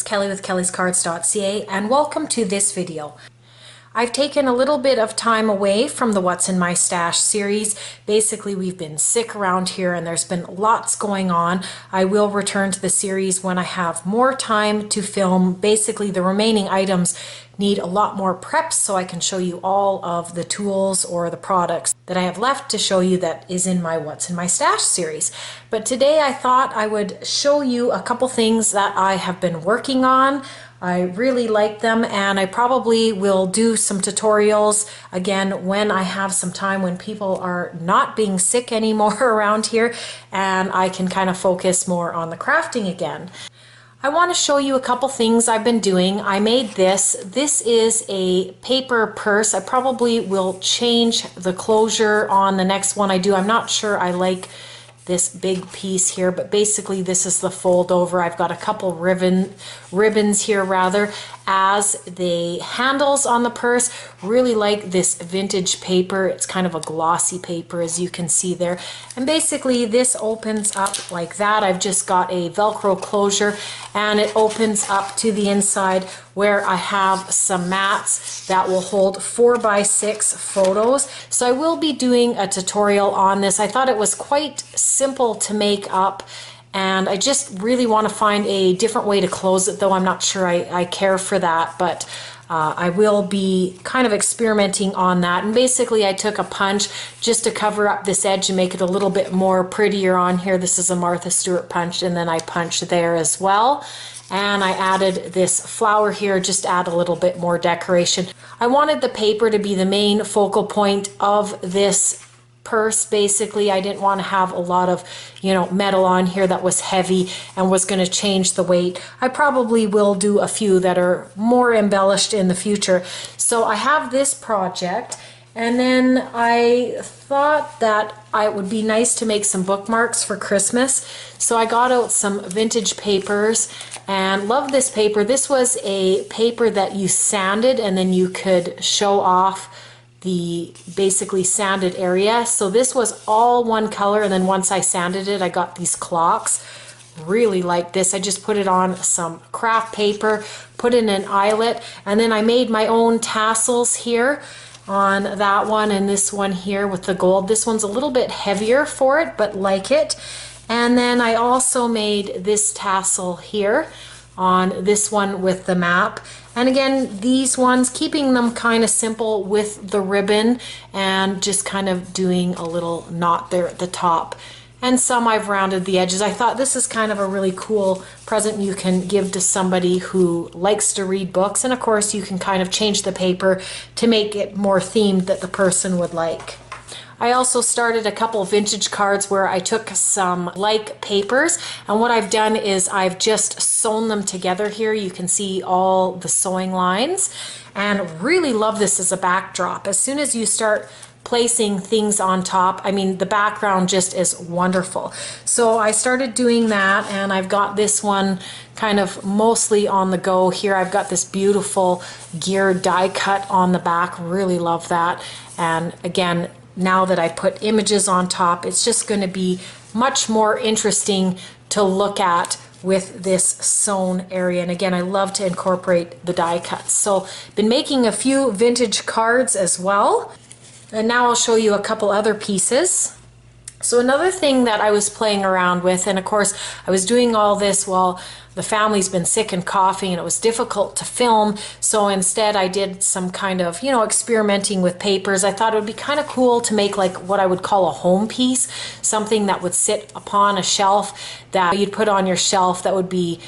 it's Kelly with Kellyscards.ca, and welcome to this video. I've taken a little bit of time away from the What's in My Stash series. Basically, we've been sick around here and there's been lots going on. I will return to the series when I have more time to film. Basically, the remaining items need a lot more prep so I can show you all of the tools or the products that I have left to show you that is in my What's in My Stash series. But today I thought I would show you a couple things that I have been working on. I really like them, and I probably will do some tutorials again when I have some time, when people are not being sick anymore around here and I can kind of focus more on the crafting again. I want to show you a couple things I've been doing. I made this. This is a paper purse. I probably will change the closure on the next one I do. I'm not sure I like this big piece here, but basically this is the fold over. I've got a couple ribbons here rather as the handles on the purse. Really like this vintage paper. It's kind of a glossy paper, as you can see there, and basically this opens up like that. I've just got a Velcro closure and it opens up to the inside where I have some mats that will hold 4x6 photos. So I will be doing a tutorial on this. I thought it was quite simple to make up, and I just really want to find a different way to close it, though I'm not sure I care for that, but I will be kind of experimenting on that. And basically I took a punch just to cover up this edge and make it a little bit more prettier on here. This is a Martha Stewart punch, and then I punched there as well. And I added this flower here, just add a little bit more decoration. I wanted the paper to be the main focal point of this purse. Basically, I didn't want to have a lot of, metal on here that was heavy and was going to change the weight. I probably will do a few that are more embellished in the future. So I have this project, and then I thought that it would be nice to make some bookmarks for Christmas. So I got out some vintage papers and love this paper. This was a paper that you sanded and then you could show off the basically sanded area. So this was all one color, and then once I sanded it I got these clocks. Really like this. I just put it on some craft paper, put in an eyelet, and then I made my own tassels here on that one and this one here with the gold. This one's a little bit heavier for it, but like it. And then I also made this tassel here on this one with the map. And again, these ones, keeping them kind of simple with the ribbon and just kind of doing a little knot there at the top. And some I've rounded the edges. I thought this is kind of a really cool present you can give to somebody who likes to read books. And of course you can kind of change the paper to make it more themed that the person would like. I also started a couple vintage cards where I took some like papers, and what I've done is I've just sewn them together here. You can see all the sewing lines, and really love this as a backdrop. As soon as you start placing things on top, I mean, the background just is wonderful. So I started doing that, and I've got this one kind of mostly on the go here. I've got this beautiful geared die cut on the back. Really love that. And again, now that I put images on top, it's just going to be much more interesting to look at with this sewn area. And again, I love to incorporate the die cuts. So been making a few vintage cards as well. And now I'll show you a couple other pieces. So another thing that I was playing around with, and of course I was doing all this while the family's been sick and coughing and it was difficult to film, so instead I did some kind of, experimenting with papers. I thought it would be kind of cool to make like what I would call a home piece, something that would sit upon a shelf that you'd put on your shelf that would be,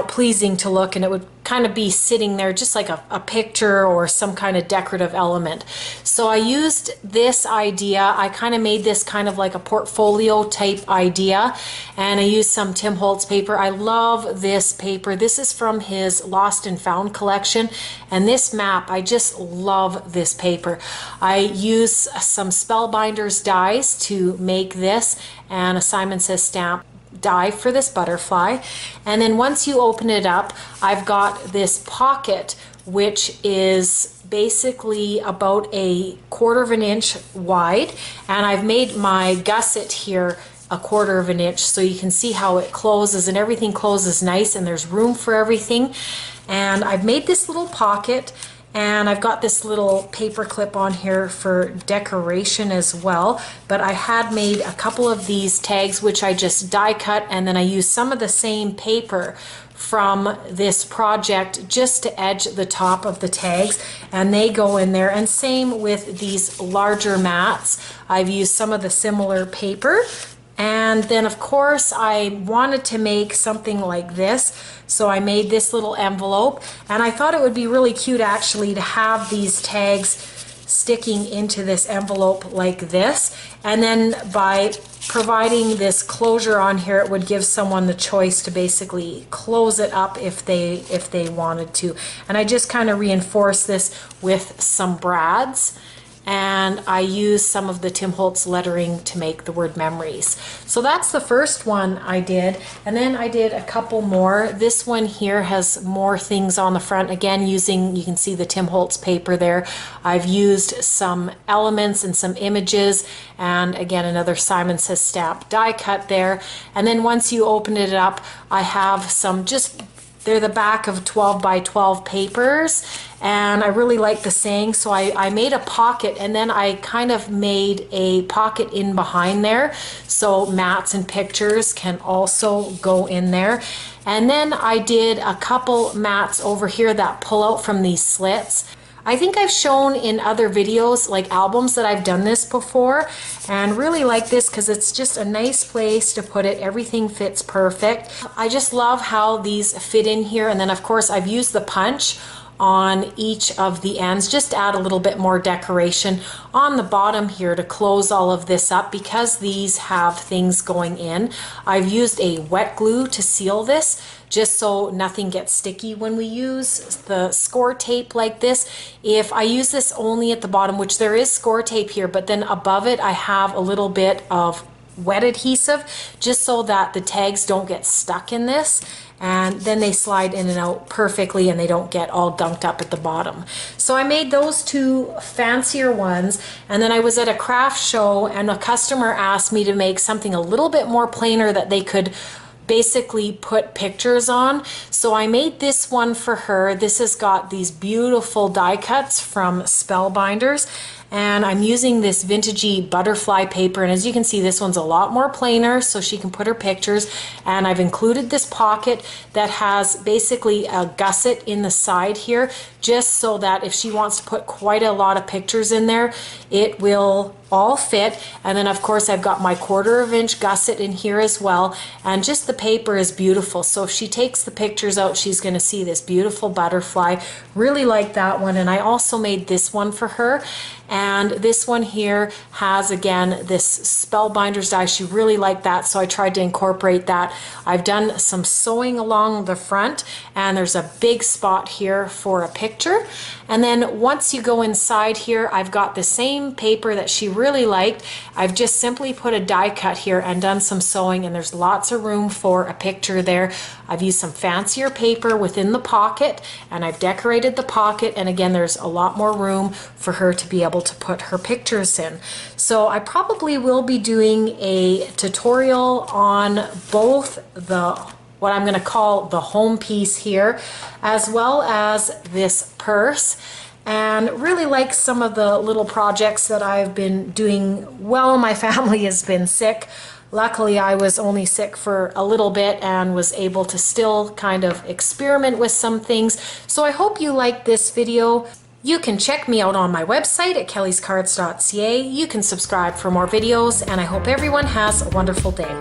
pleasing to look, and it would kind of be sitting there just like a picture or some kind of decorative element. So I used this idea. I kind of made this kind of like a portfolio type idea, and I used some Tim Holtz paper. I love this paper. This is from his Lost and Found collection, and this map, I just love this paper. I use some Spellbinders dies to make this, and a Simon Says stamp die for this butterfly. And then once you open it up, I've got this pocket which is basically about 1/4 of an inch wide, and I've made my gusset here 1/4 of an inch, so you can see how it closes, and everything closes nice and there's room for everything. And I've made this little pocket, and I've got this little paper clip on here for decoration as well. But I had made a couple of these tags which I just die cut, and then I used some of the same paper from this project just to edge the top of the tags, and they go in there. And same with these larger mats, I've used some of the similar paper. And then of course I wanted to make something like this, so I made this little envelope, and I thought it would be really cute actually to have these tags sticking into this envelope like this. And then by providing this closure on here, it would give someone the choice to basically close it up if they wanted to. And I just kind of reinforce this with some brads, and I use some of the Tim Holtz lettering to make the word memories. So that's the first one I did, and then I did a couple more. This one here has more things on the front, again using, you can see the Tim Holtz paper there. I've used some elements and some images, and again another Simon Says stamp die cut there. And then once you open it up, I have some they're the back of 12 by 12 papers, and I really like the saying, so I made a pocket, and then I kind of made a pocket in behind there so mats and pictures can also go in there. And then I did a couple mats over here that pull out from these slits. I think I've shown in other videos, like albums, that I've done this before, and really like this because it's just a nice place to put it. Everything fits perfect. I just love how these fit in here. And then of course I've used the punch on each of the ends just to add a little bit more decoration on the bottom here to close all of this up, because these have things going in. I've used a wet glue to seal this just so nothing gets sticky when we use the score tape like this. If I use this only at the bottom, which there is score tape here, but then above it I have a little bit of wet adhesive just so that the tags don't get stuck in this, and then they slide in and out perfectly and they don't get all gunked up at the bottom. So I made those two fancier ones, and then I was at a craft show and a customer asked me to make something a little bit more plainer that they could basically put pictures on. So I made this one for her. This has got these beautiful die cuts from Spellbinders, and I'm using this vintagey butterfly paper, and as you can see this one's a lot more plainer so she can put her pictures. And I've included this pocket that has basically a gusset in the side here just so that if she wants to put quite a lot of pictures in there, it will all fit. And then of course I've got my 1/4 of inch gusset in here as well, and just the paper is beautiful, so if she takes the pictures out she's going to see this beautiful butterfly. Really like that one. And I also made this one for her, and this one here has again this Spellbinders die. She really liked that, so I tried to incorporate that. I've done some sewing along the front, and there's a big spot here for a picture. And then once you go inside here, I've got the same paper that she really liked. I've just simply put a die cut here and done some sewing, and there's lots of room for a picture there. I've used some fancier paper within the pocket, and I've decorated the pocket, and again there's a lot more room for her to be able to put her pictures in. So I probably will be doing a tutorial on both what I'm going to call the home piece here, as well as this purse. And really like some of the little projects that I've been doing while my family has been sick. Luckily I was only sick for a little bit and was able to still kind of experiment with some things. So I hope you liked this video. You can check me out on my website at Kellyscards.ca. You can subscribe for more videos, and I hope everyone has a wonderful day.